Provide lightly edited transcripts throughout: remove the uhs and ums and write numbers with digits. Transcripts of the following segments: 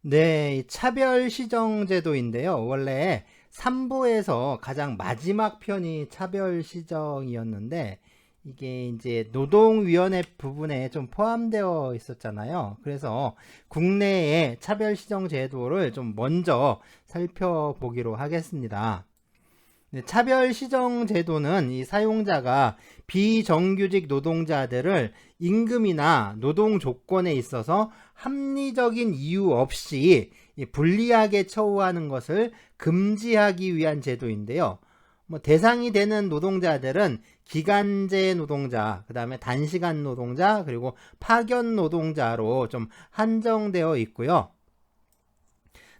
네, 이 차별시정제도인데요. 원래 3부에서 가장 마지막 편이 차별시정이었는데, 이게 이제 노동위원회 부분에 좀 포함되어 있었잖아요. 그래서 국내의 차별시정제도를 좀 먼저 살펴보기로 하겠습니다. 네, 차별시정제도는 이 사용자가 비정규직 노동자들을 임금이나 노동 조건에 있어서 합리적인 이유 없이 불리하게 처우하는 것을 금지하기 위한 제도인데요. 대상이 되는 노동자들은 기간제 노동자, 그 다음에 단시간 노동자, 그리고 파견 노동자로 좀 한정되어 있고요.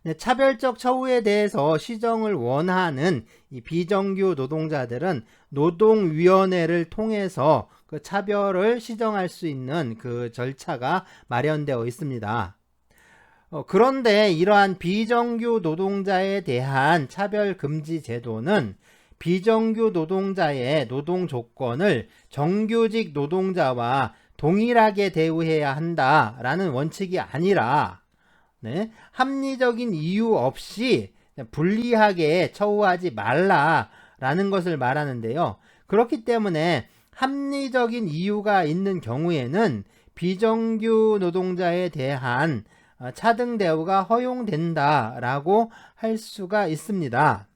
네, 차별적 처우에 대해서 시정을 원하는 이 비정규 노동자들은 노동위원회를 통해서 그 차별을 시정할 수 있는 그 절차가 마련되어 있습니다. 그런데 이러한 비정규 노동자에 대한 차별 금지 제도는 비정규 노동자의 노동 조건을 정규직 노동자와 동일하게 대우해야 한다라는 원칙이 아니라, 네, 합리적인 이유 없이 불리하게 처우하지 말라라는 것을 말하는데요. 그렇기 때문에 합리적인 이유가 있는 경우에는 비정규 노동자에 대한 차등 대우가 허용된다라고 할 수가 있습니다.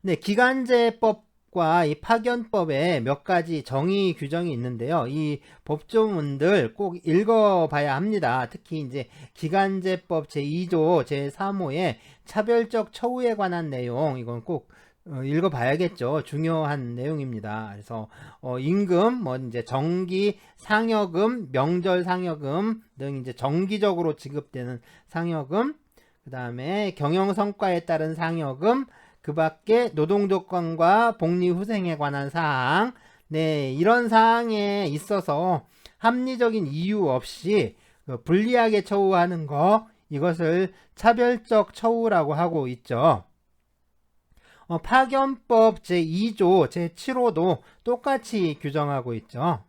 네, 기간제법과 이 파견법에 몇 가지 정의 규정이 있는데요. 이 법조문들 꼭 읽어봐야 합니다. 특히 이제 기간제법 제2조 제3호의 차별적 처우에 관한 내용, 이건 꼭 읽어봐야겠죠. 중요한 내용입니다. 그래서 임금, 이제 정기 상여금, 명절 상여금 등 이제 정기적으로 지급되는 상여금, 그 다음에 경영 성과에 따른 상여금, 그 밖에 노동조건과 복리후생에 관한 사항, 네, 이런 사항에 있어서 합리적인 이유 없이 불리하게 처우하는 거, 이것을 차별적 처우라고 하고 있죠. 파견법 제2조 제7호도 똑같이 규정하고 있죠.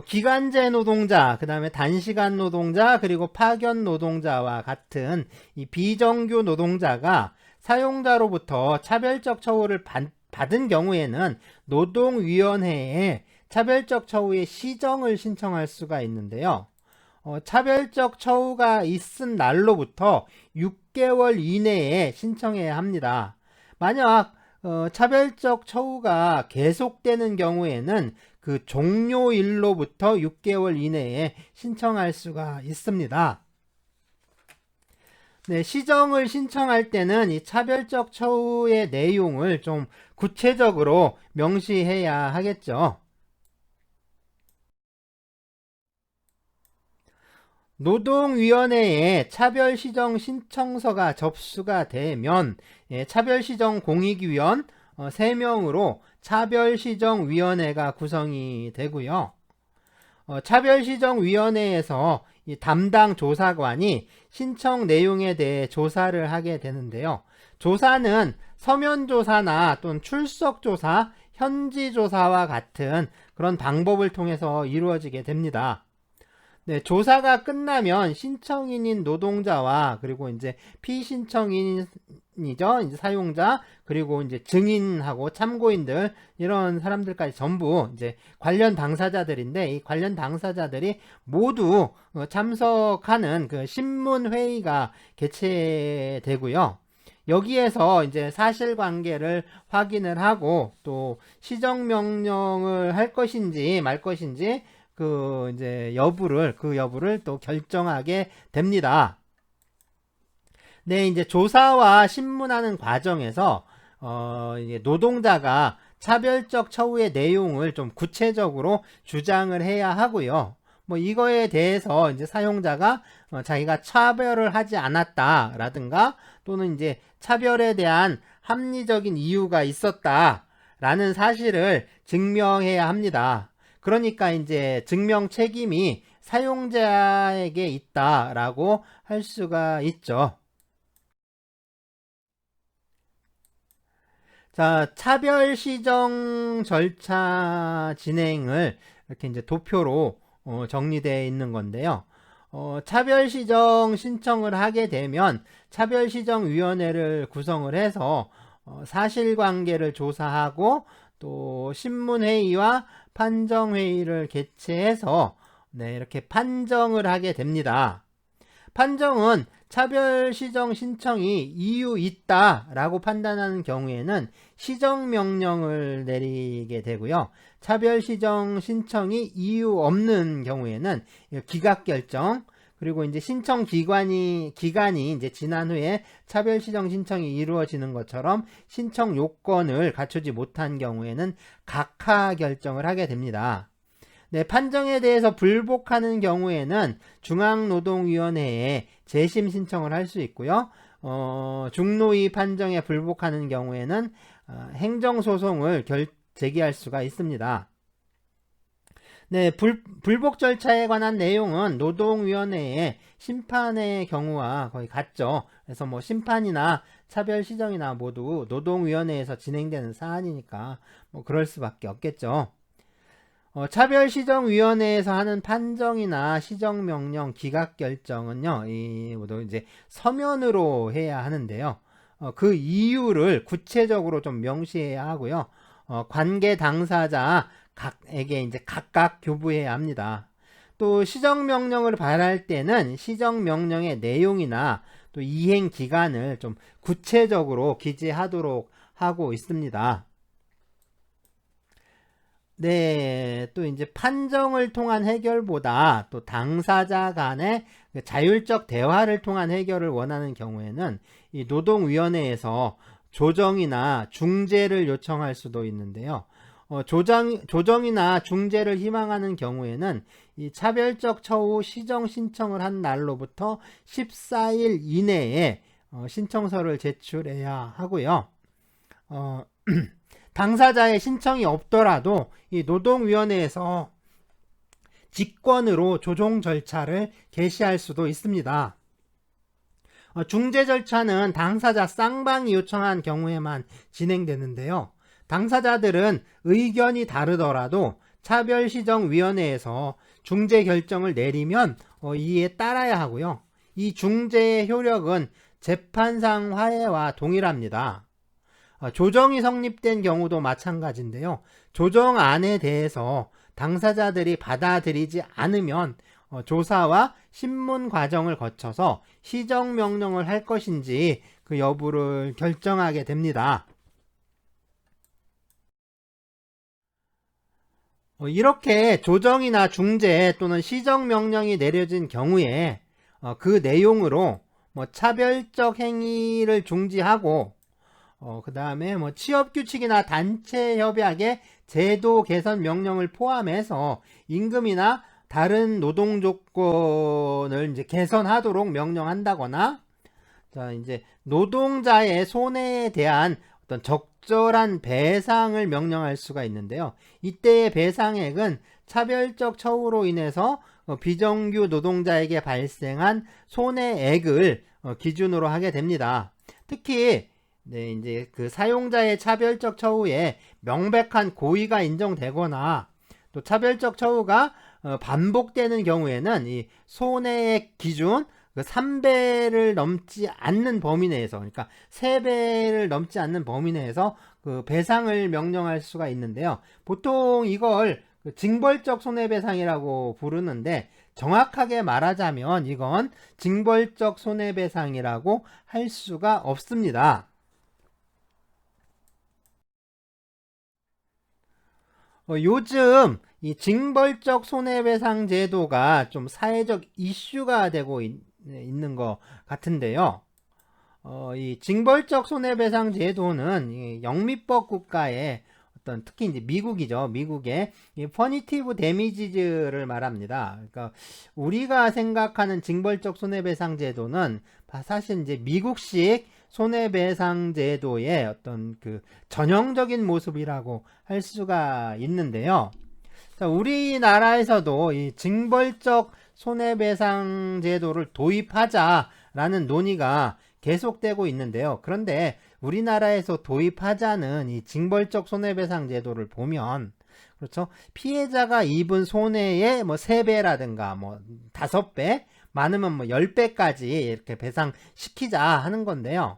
기간제 노동자, 그 다음에 단시간 노동자, 그리고 파견 노동자와 같은 이 비정규 노동자가 사용자로부터 차별적 처우를 받은 경우에는 노동위원회에 차별적 처우의 시정을 신청할 수가 있는데요. 차별적 처우가 있은 날로부터 6개월 이내에 신청해야 합니다. 만약 차별적 처우가 계속되는 경우에는 그 종료일로부터 6개월 이내에 신청할 수가 있습니다. 네, 시정을 신청할 때는 이 차별적 처우의 내용을 좀 구체적으로 명시해야 하겠죠. 노동위원회에 차별시정 신청서가 접수가 되면 차별시정 공익위원 3명으로 차별시정위원회가 구성이 되고요. 차별시정위원회에서 이 담당 조사관이 신청 내용에 대해 조사를 하게 되는데요. 조사는 서면조사나 또는 출석조사, 현지조사와 같은 그런 방법을 통해서 이루어지게 됩니다. 네, 조사가 끝나면 신청인인 노동자와 그리고 이제 피신청인이죠, 이제 사용자, 그리고 이제 증인하고 참고인들, 이런 사람들까지 전부 이제 관련 당사자들인데, 이 관련 당사자들이 모두 참석하는 그 신문 회의가 개최되고요. 여기에서 이제 사실관계를 확인을 하고 또 시정명령을 할 것인지 말 것인지 이제 그 여부를 또 결정하게 됩니다. 네, 이제 조사와 신문하는 과정에서 이제 노동자가 차별적 처우의 내용을 좀 구체적으로 주장을 해야 하고요. 이거에 대해서 이제 사용자가 자기가 차별을 하지 않았다라든가 또는 이제 차별에 대한 합리적인 이유가 있었다라는 사실을 증명해야 합니다. 그러니까 이제 증명 책임이 사용자에게 있다라고 할 수가 있죠. 자, 차별 시정 절차 진행을 이렇게 이제 도표로 정리되어 있는 건데요. 차별시정 신청을 하게 되면 차별시정위원회를 구성을 해서 사실관계를 조사하고 또 신문회의와 판정회의를 개최해서 네, 이렇게 판정을 하게 됩니다. 판정은 차별시정 신청이 이유 있다라고 판단하는 경우에는 시정명령을 내리게 되고요. 차별시정 신청이 이유 없는 경우에는 기각결정, 그리고 이제 신청 기간이 이제 지난 후에 차별시정 신청이 이루어지는 것처럼 신청 요건을 갖추지 못한 경우에는 각하 결정을 하게 됩니다. 네, 판정에 대해서 불복하는 경우에는 중앙노동위원회에 재심 신청을 할 수 있고요. 중노위 판정에 불복하는 경우에는 행정소송을 제기할 수가 있습니다. 네, 불복 절차에 관한 내용은 노동위원회의 심판의 경우와 거의 같죠. 그래서 뭐 심판이나 차별시정이나 모두 노동위원회에서 진행되는 사안이니까 뭐 그럴 수밖에 없겠죠. 차별시정위원회에서 하는 판정이나 시정명령 기각결정은요, 모두 이제 서면으로 해야 하는데요. 그 이유를 구체적으로 좀 명시해야 하고요. 관계 당사자 각에게 이제 각각 교부해야 합니다. 또 시정명령을 발할 때는 시정명령의 내용이나 또 이행 기간을 좀 구체적으로 기재하도록 하고 있습니다. 네, 또 이제 판정을 통한 해결보다 또 당사자 간의 자율적 대화를 통한 해결을 원하는 경우에는 이 노동위원회에서 조정이나 중재를 요청할 수도 있는데요. 조정이나 중재를 희망하는 경우에는 이 차별적 처우 시정 신청을 한 날로부터 14일 이내에 신청서를 제출해야 하고요. 당사자의 신청이 없더라도 이 노동위원회에서 직권으로 조정 절차를 개시할 수도 있습니다. 중재 절차는 당사자 쌍방이 요청한 경우에만 진행되는데요. 당사자들은 의견이 다르더라도 차별시정위원회에서 중재 결정을 내리면 이에 따라야 하고요. 이 중재의 효력은 재판상 화해와 동일합니다. 조정이 성립된 경우도 마찬가지인데요. 조정안에 대해서 당사자들이 받아들이지 않으면 조사와 신문 과정을 거쳐서 시정명령을 할 것인지 그 여부를 결정하게 됩니다. 이렇게 조정이나 중재 또는 시정명령이 내려진 경우에 그 내용으로 차별적 행위를 중지하고 그 다음에 취업규칙이나 단체협약의 제도 개선 명령을 포함해서 임금이나 다른 노동 조건을 이제 개선하도록 명령한다거나, 자, 이제 노동자의 손해에 대한 어떤 적절한 배상을 명령할 수가 있는데요. 이때의 배상액은 차별적 처우로 인해서 비정규 노동자에게 발생한 손해액을 기준으로 하게 됩니다. 특히 네, 이제 그 사용자의 차별적 처우에 명백한 고의가 인정되거나 또 차별적 처우가 반복되는 경우에는 이 손해액 기준 3배를 넘지 않는 범위 내에서, 그러니까 3배를 넘지 않는 범위 내에서 그 배상을 명령할 수가 있는데요. 보통 이걸 징벌적 손해배상이라고 부르는데, 정확하게 말하자면 이건 징벌적 손해배상이라고 할 수가 없습니다. 요즘 이 징벌적 손해배상 제도가 좀 사회적 이슈가 되고 있는 것 같은데요. 이 징벌적 손해배상 제도는 이 영미법 국가의 어떤, 특히 이제 미국이죠. 미국의 이 퍼니티브 데미지즈를 말합니다. 그러니까 우리가 생각하는 징벌적 손해배상 제도는 사실 이제 미국식 손해배상 제도의 어떤 그 전형적인 모습이라고 할 수가 있는데요. 자, 우리나라에서도 이 징벌적 손해배상 제도를 도입하자라는 논의가 계속되고 있는데요. 그런데 우리나라에서 도입하자는 이 징벌적 손해배상 제도를 보면 그렇죠? 피해자가 입은 손해의 뭐 3배라든가 뭐 5배, 많으면 뭐 10배까지 이렇게 배상시키자 하는 건데요.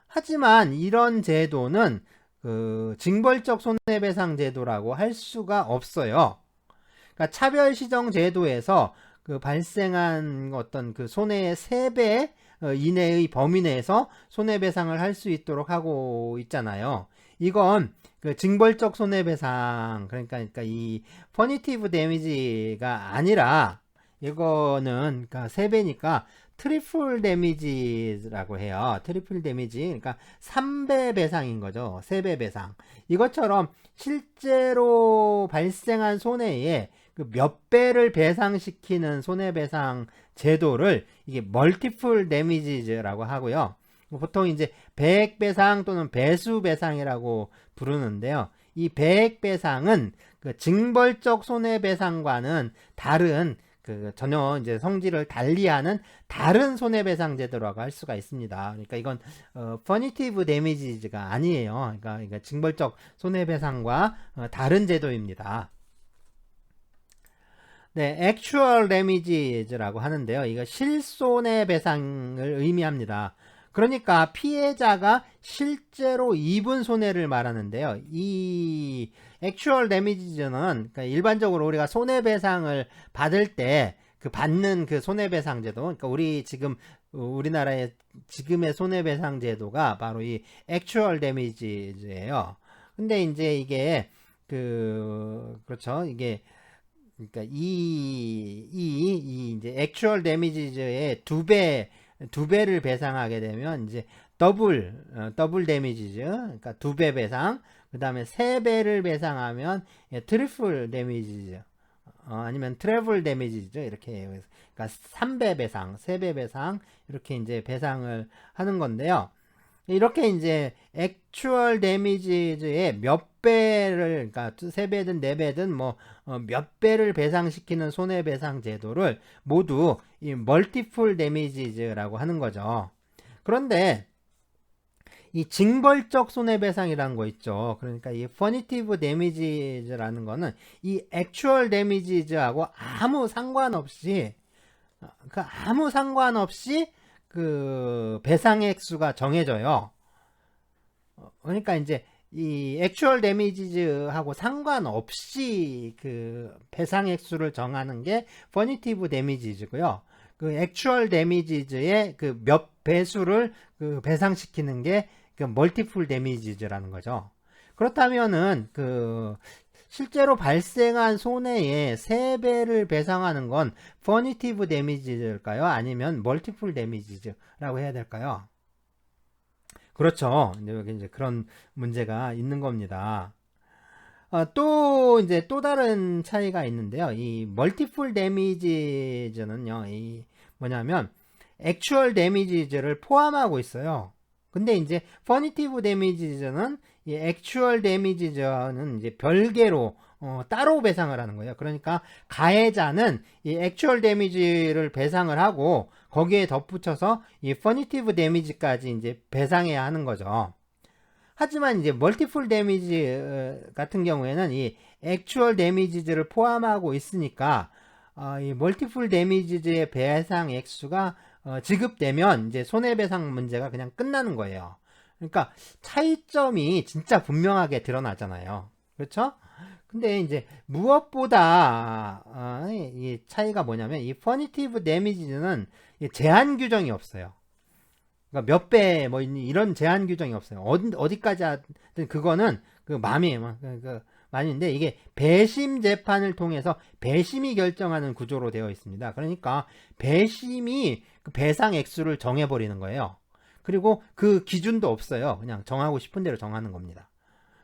하지만 이런 제도는 그 징벌적 손해배상 제도라고 할 수가 없어요. 그러니까 차별시정 제도에서 그 발생한 어떤 그 손해의 3배 이내의 범위 내에서 손해배상을 할 수 있도록 하고 있잖아요. 이건 그 징벌적 손해배상, 그러니까 이 퍼니티브 데미지가 아니라 이거는 그러니까 3배니까 트리플 데미지라고 해요. 트리플 데미지, 그러니까 3배 배상인 거죠. 3배 배상. 이것처럼 실제로 발생한 손해에 그 몇 배를 배상시키는 손해배상 제도를 이게 멀티플 데미지라고 하고요. 보통 이제 배액배상 또는 배수배상이라고 부르는데요. 이 배액배상은 그 징벌적 손해배상과는 다른 그 전혀 이제 성질을 달리하는 다른 손해배상 제도라고 할 수가 있습니다. 그러니까 이건 퍼니티브 데미지가 아니에요. 그러니까 징벌적 손해배상과 다른 제도입니다. 네, actual damages라고 하는데요. 이거 실손해배상을 의미합니다. 그러니까 피해자가 실제로 입은 손해를 말하는데요. 이 actual damages는 그러니까 일반적으로 우리가 손해배상을 받을 때 그 받는 그 손해배상 제도, 그러니까 우리 지금 우리나라의 지금의 손해배상 제도가 바로 이 actual damages예요. 근데 이제 이게 그렇죠. 이게 그러니까 이 이제 액츄얼 데미지의 두 배를 배상하게 되면 이제 더블 데미지죠. 그러니까 2배 배상. 그다음에 3배를 배상하면 트리플 데미지죠. 아니면 트래블 데미지죠. 이렇게 해요. 그러니까 3배 배상, 3배 배상 이렇게 이제 배상을 하는 건데요. 이렇게 이제 액츄얼 데미지의 몇 배를, 그러니까 3배든 4배든 뭐 몇 배를 배상시키는 손해배상 제도를 모두 이 멀티플 데미지라고 하는 거죠. 그런데 이 징벌적 손해배상이라는 거 있죠. 그러니까 이 퍼니티브 데미지라는 거는 이 액츄얼 데미지하고 아무 상관없이 그 배상액 수가 정해져요. 그러니까 이제 이 액츄얼 데미지하고 상관없이 그 배상액 수를 정하는 게 퍼니티브 데미지고요. 그 액츄얼 데미지의 그 몇 배수를 그 배상시키는 게 그 멀티플 데미지라는 거죠. 그렇다면은 그 실제로 발생한 손해의 3배를 배상하는 건 퍼니티브 데미지일까요? 아니면 멀티플 데미지라고 해야 될까요? 그렇죠. 여기 이제 그런 문제가 있는 겁니다. 또 다른 차이가 있는데요. 이 멀티플 데미지는요, 이 뭐냐면 액츄얼 데미지를 포함하고 있어요. 근데 이제 퍼니티브 데미지는 이 액츄얼 데미지는 이제 별개로 따로 배상을 하는 거예요. 그러니까 가해자는 이 액츄얼 데미지를 배상을 하고 거기에 덧붙여서 이 퍼니티브 데미지까지 이제 배상해야 하는 거죠. 하지만 이제 멀티플 데미지 같은 경우에는 이 액츄얼 데미지를 포함하고 있으니까 이 멀티플 데미지의 배상 액수가 지급되면 이제 손해배상 문제가 그냥 끝나는 거예요. 그러니까 차이점이 진짜 분명하게 드러나잖아요. 그렇죠? 근데 이제 무엇보다 이 차이가 뭐냐면 이 퍼니티브 데미지는 제한 규정이 없어요. 그러니까 몇 배 뭐 이런 제한 규정이 없어요. 어디까지 하든 그거는 그 맘이에요. 그 만인데 이게 배심 재판을 통해서 배심이 결정하는 구조로 되어 있습니다. 그러니까 배심이 그 배상 액수를 정해버리는 거예요. 그리고 그 기준도 없어요. 그냥 정하고 싶은 대로 정하는 겁니다.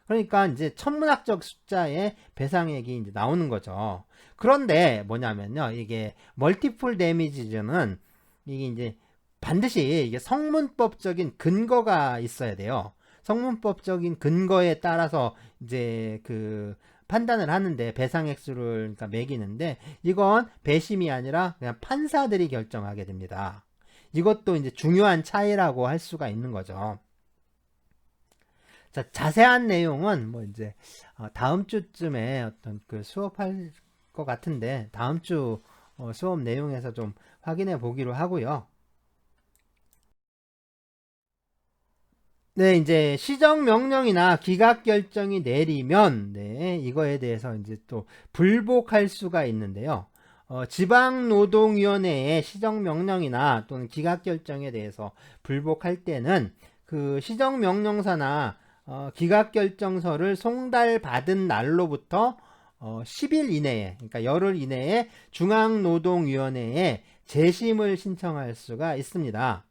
그러니까 이제 천문학적 숫자의 배상액이 이제 나오는 거죠. 그런데 뭐냐면요, 이게 멀티플 데미지는 이게 이제 반드시 이게 성문법적인 근거가 있어야 돼요. 성문법적인 근거에 따라서 이제 그 판단을 하는데 배상액수를 그러니까 매기는데 이건 배심이 아니라 그냥 판사들이 결정하게 됩니다. 이것도 이제 중요한 차이라고 할 수가 있는 거죠. 자, 자세한 내용은 뭐 이제 다음 주쯤에 어떤 그 수업할 것 같은데 다음 주 수업 내용에서 좀 확인해 보기로 하고요. 네, 이제 시정 명령이나 기각 결정이 내리면 네, 이거에 대해서 이제 또 불복할 수가 있는데요. 지방노동위원회의 시정 명령이나 또는 기각 결정에 대해서 불복할 때는 그 시정 명령서나 기각 결정서를 송달받은 날로부터 10일 이내에, 그러니까 열흘 이내에 중앙노동위원회에 재심을 신청할 수가 있습니다.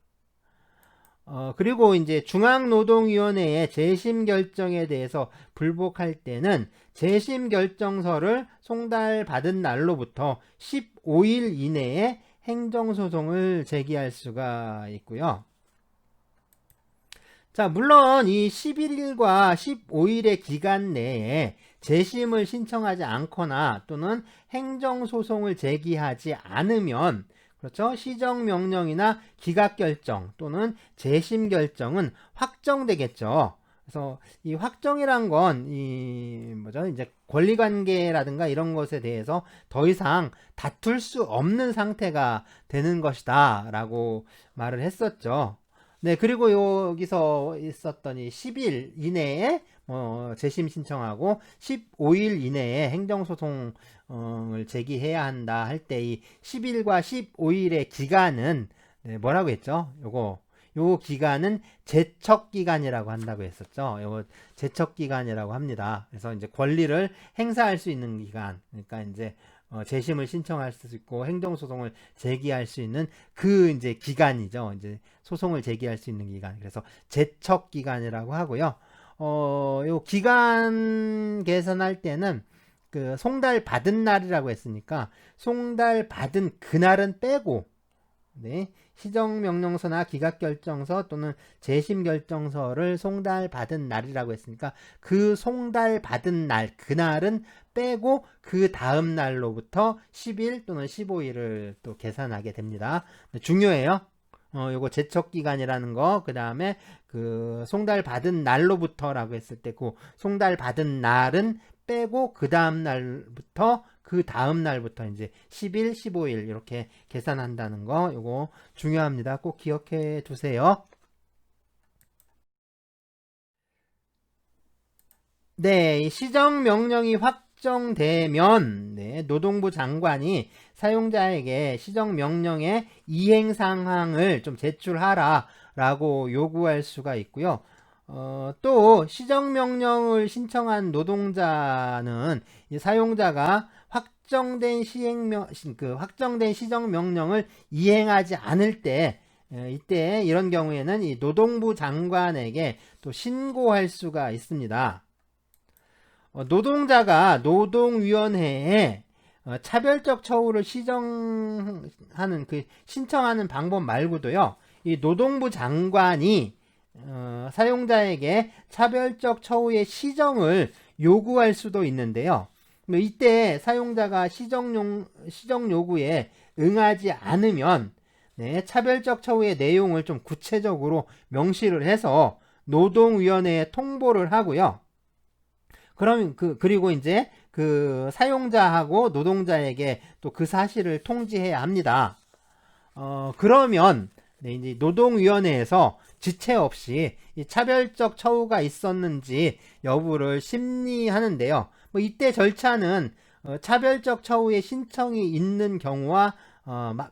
그리고 이제 중앙노동위원회의 재심 결정에 대해서 불복할 때는 재심 결정서를 송달받은 날로부터 15일 이내에 행정소송을 제기할 수가 있고요. 자, 물론 이 11일과 15일의 기간 내에 재심을 신청하지 않거나 또는 행정소송을 제기하지 않으면 그렇죠. 시정명령이나 기각결정 또는 재심결정은 확정되겠죠. 그래서 이 확정이란 건 이 뭐죠? 이제 권리관계라든가 이런 것에 대해서 더 이상 다툴 수 없는 상태가 되는 것이다라고 말을 했었죠. 네, 그리고 여기서 있었던 이 10일 이내에 재심 신청하고 15일 이내에 행정소송을 제기해야 한다 할 때 이 10일과 15일의 기간은 네, 뭐라고 했죠? 요 기간은 제척 기간이라고 한다고 했었죠. 요거 제척 기간이라고 합니다. 그래서 이제 권리를 행사할 수 있는 기간. 그러니까 이제 재심을 신청할 수 있고 행정소송을 제기할 수 있는 그 이제 기간이죠. 이제 소송을 제기할 수 있는 기간. 그래서 제척 기간이라고 하고요. 요 기간 계산할 때는 그 송달 받은 날이라고 했으니까 송달 받은 그날은 빼고 네, 시정명령서나 기각결정서 또는 재심결정서를 송달받은 날이라고 했으니까 그 송달받은 날, 그날은 빼고 그 다음 날로부터 10일 또는 15일을 또 계산하게 됩니다. 중요해요. 요거 제척기간이라는 거, 그 다음에 그 송달받은 날로부터라고 했을 때 그 송달받은 날은 빼고 그 다음 날부터 이제 10일, 15일 이렇게 계산한다는 거 요거 중요합니다. 꼭 기억해 두세요. 네, 시정 명령이 확정되면 네, 노동부 장관이 사용자에게 시정 명령의 이행 사항을 좀 제출하라 라고 요구할 수가 있고요. 또 시정명령을 신청한 노동자는 이 사용자가 확정된 확정된 시정명령을 이행하지 않을 때 이때 이런 경우에는 이 노동부 장관에게 또 신고할 수가 있습니다. 노동자가 노동위원회에 차별적 처우를 신청하는 방법 말고도요. 이 노동부 장관이 사용자에게 차별적 처우의 시정을 요구할 수도 있는데요. 이때 사용자가 시정 요구에 응하지 않으면 네, 차별적 처우의 내용을 좀 구체적으로 명시를 해서 노동위원회에 통보를 하고요. 그리고 이제 그 사용자하고 노동자에게 또 그 사실을 통지해야 합니다. 그러면 네, 이제 노동위원회에서 지체 없이 이 차별적 처우가 있었는지 여부를 심리하는데요. 이때 절차는 차별적 처우의 신청이 있는 경우와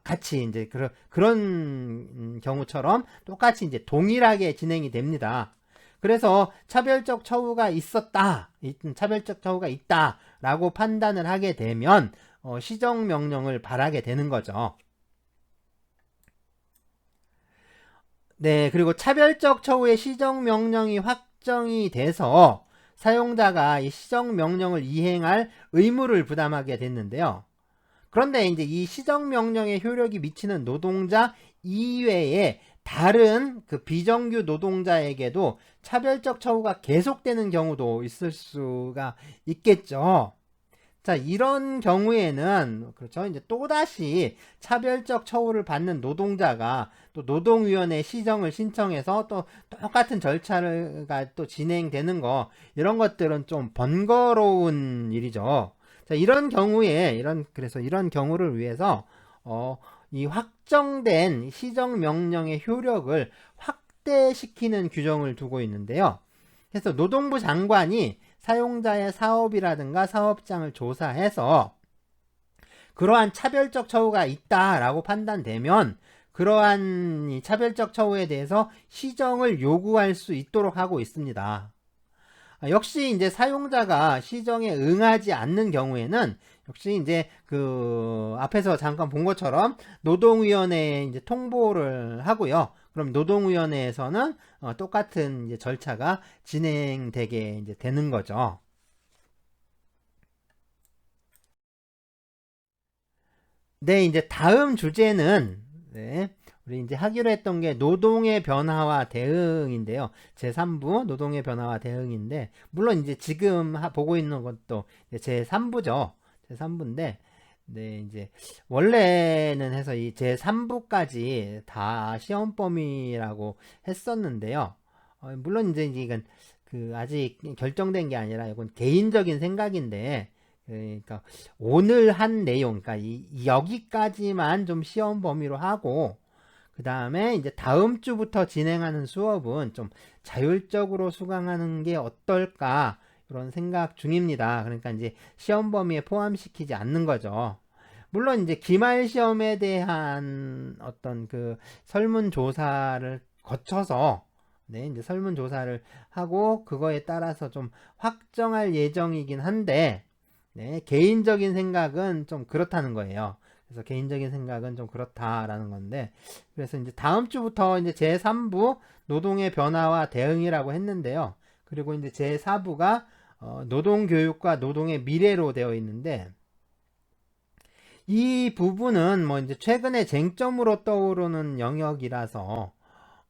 같이 이제 그런 경우처럼 똑같이 이제 동일하게 진행이 됩니다. 그래서 차별적 처우가 있다라고 판단을 하게 되면 시정 명령을 발하게 되는 거죠. 네, 그리고 차별적 처우의 시정명령이 확정이 돼서 사용자가 이 시정명령을 이행할 의무를 부담하게 됐는데요. 그런데 이제 이 시정명령의 효력이 미치는 노동자 이외에 다른 그 비정규 노동자에게도 차별적 처우가 계속되는 경우도 있을 수가 있겠죠. 자, 이런 경우에는 그렇죠. 이제 또다시 차별적 처우를 받는 노동자가 또 노동위원회 시정을 신청해서 또 똑같은 절차가 또 진행되는 거, 이런 것들은 좀 번거로운 일이죠. 자, 이런 경우에 그래서 이런 경우를 위해서 이 확정된 시정 명령의 효력을 확대시키는 규정을 두고 있는데요. 그래서 노동부 장관이 사용자의 사업이라든가 사업장을 조사해서 그러한 차별적 처우가 있다라고 판단되면 그러한 이 차별적 처우에 대해서 시정을 요구할 수 있도록 하고 있습니다. 역시 이제 사용자가 시정에 응하지 않는 경우에는 역시 이제 그 앞에서 잠깐 본 것처럼 노동위원회에 이제 통보를 하고요. 그럼 노동위원회에서는 똑같은 이제 절차가 진행되게 이제 되는 거죠. 네, 이제 다음 주제는 우리 이제 하기로 했던 게 노동의 변화와 대응인데요. 제3부 노동의 변화와 대응인데, 물론 이제 지금 보고 있는 것도 제3부죠. 제3부인데, 네, 이제 원래는 해서 이 제3부까지 다 시험 범위라고 했었는데요. 물론 이제 이건 그 아직 결정된 게 아니라 이건 개인적인 생각인데, 그러니까 오늘 한 내용, 그러니까 여기까지만 좀 시험 범위로 하고, 그 다음에 이제 다음 주부터 진행하는 수업은 좀 자율적으로 수강하는 게 어떨까, 이런 생각 중입니다. 그러니까 이제 시험 범위에 포함시키지 않는 거죠. 물론 이제 기말 시험에 대한 어떤 그 설문조사를 거쳐서, 네, 이제 설문조사를 하고 그거에 따라서 좀 확정할 예정이긴 한데, 네, 개인적인 생각은 좀 그렇다는 거예요. 그래서 개인적인 생각은 좀 그렇다라는 건데, 그래서 이제 다음 주부터 이제 제3부 노동의 변화와 대응이라고 했는데요. 그리고 이제 제4부가 노동교육과 노동의 미래로 되어 있는데, 이 부분은 뭐 이제 최근에 쟁점으로 떠오르는 영역이라서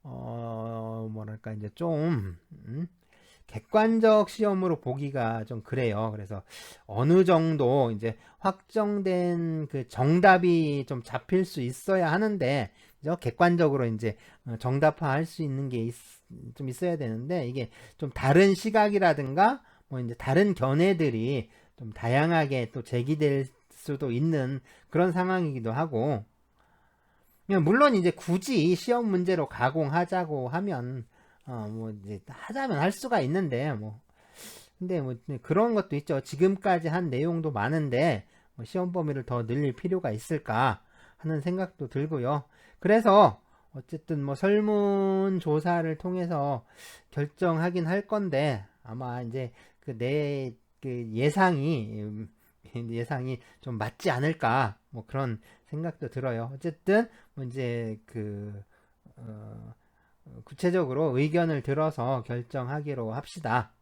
뭐랄까 이제 좀 객관적 시험으로 보기가 좀 그래요. 그래서 어느 정도 이제 확정된 그 정답이 좀 잡힐 수 있어야 하는데, 그죠? 객관적으로 이제 정답화할 수 있는 게 좀 있어야 되는데, 이게 좀 다른 시각이라든가 뭐 이제 다른 견해들이 좀 다양하게 또 제기될 수도 있는 그런 상황이기도 하고, 물론 이제 굳이 시험 문제로 가공하자고 하면 뭐 이제 하자면 할 수가 있는데, 뭐 근데 뭐 그런 것도 있죠. 지금까지 한 내용도 많은데 뭐 시험 범위를 더 늘릴 필요가 있을까 하는 생각도 들고요. 그래서 어쨌든 뭐 설문 조사를 통해서 결정하긴 할 건데, 아마 이제 그 내 그 예상이 좀 맞지 않을까, 뭐 그런 생각도 들어요. 어쨌든 뭐 이제 구체적으로 의견을 들어서 결정하기로 합시다.